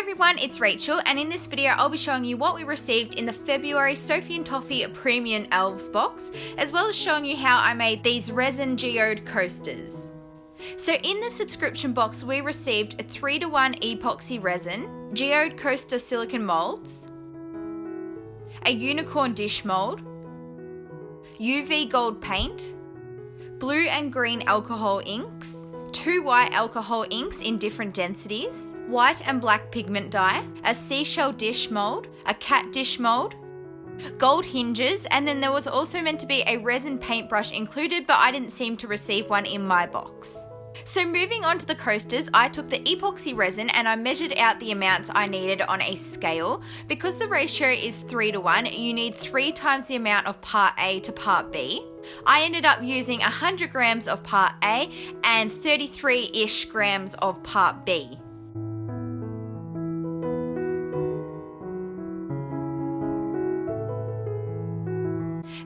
everyone, it's Rachel, and in this video I'll be showing you what we received in the February Sophie Toffee Premium Elves box, as well as showing you how I made these resin geode coasters. So in the subscription box we received a 3:1 epoxy resin, geode coaster silicone molds, a unicorn dish mold, UV gold paint, blue and green alcohol inks, 2 white alcohol inks in different densities, white and black pigment dye, a seashell dish mold, a cat dish mold, gold hinges, and then there was also meant to be a resin paintbrush included, but I didn't seem to receive one in my box. So moving on to the coasters, I took the epoxy resin and I measured out the amounts I needed on a scale. Because the ratio is 3:1, you need 3 times the amount of part A to part B. I ended up using 100 grams of part A and 33-ish grams of part B.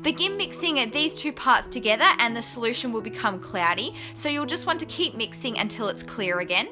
Begin mixing these two parts together and the solution will become cloudy, so you'll just want to keep mixing until it's clear again.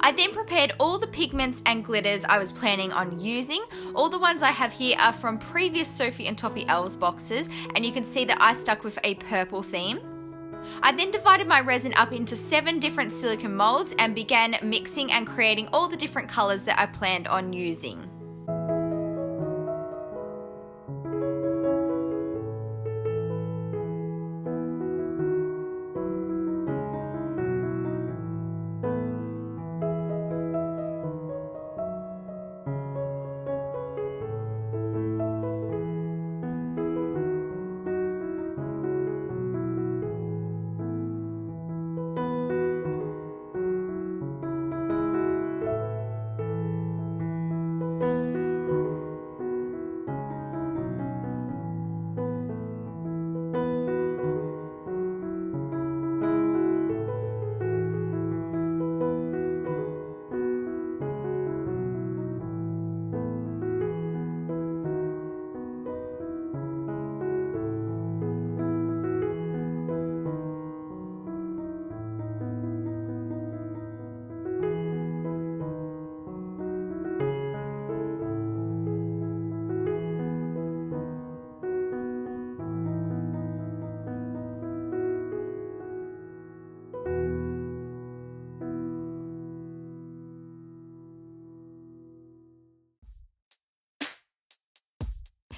I then prepared all the pigments and glitters I was planning on using. All the ones I have here are from previous Sophie and Toffee Elves boxes, and you can see that I stuck with a purple theme. I then divided my resin up into 7 different silicone molds and began mixing and creating all the different colours that I planned on using.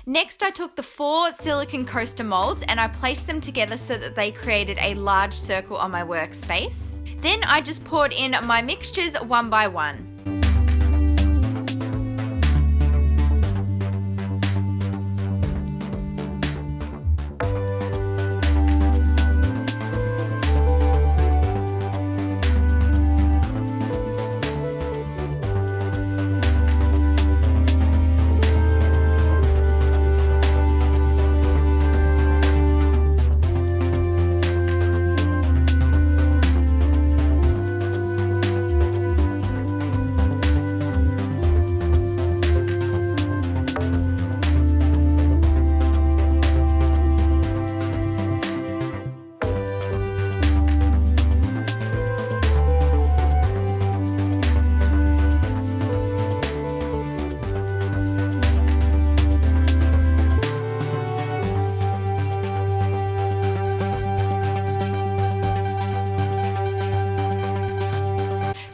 Next, I took the 4 silicone coaster molds and I placed them together so that they created a large circle on my workspace. Then I just poured in my mixtures one by one.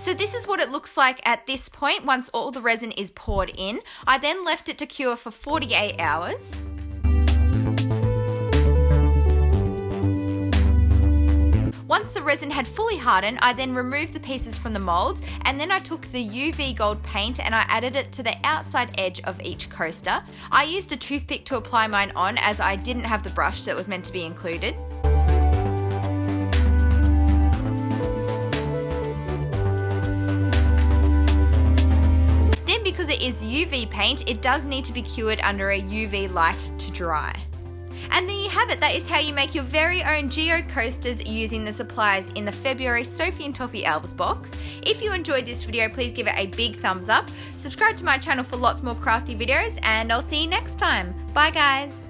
So this is what it looks like at this point once all the resin is poured in. I then left it to cure for 48 hours. Once the resin had fully hardened, I then removed the pieces from the molds, and then I took the UV gold paint and I added it to the outside edge of each coaster. I used a toothpick to apply mine on as I didn't have the brush that was meant to be included. because it is UV paint, it does need to be cured under a UV light to dry. And there you have it, that is how you make your very own geode coasters using the supplies in the February Sophie and Toffee Elves box. If you enjoyed this video, please give it a big thumbs up, subscribe to my channel for lots more crafty videos, and I'll see you next time. Bye guys!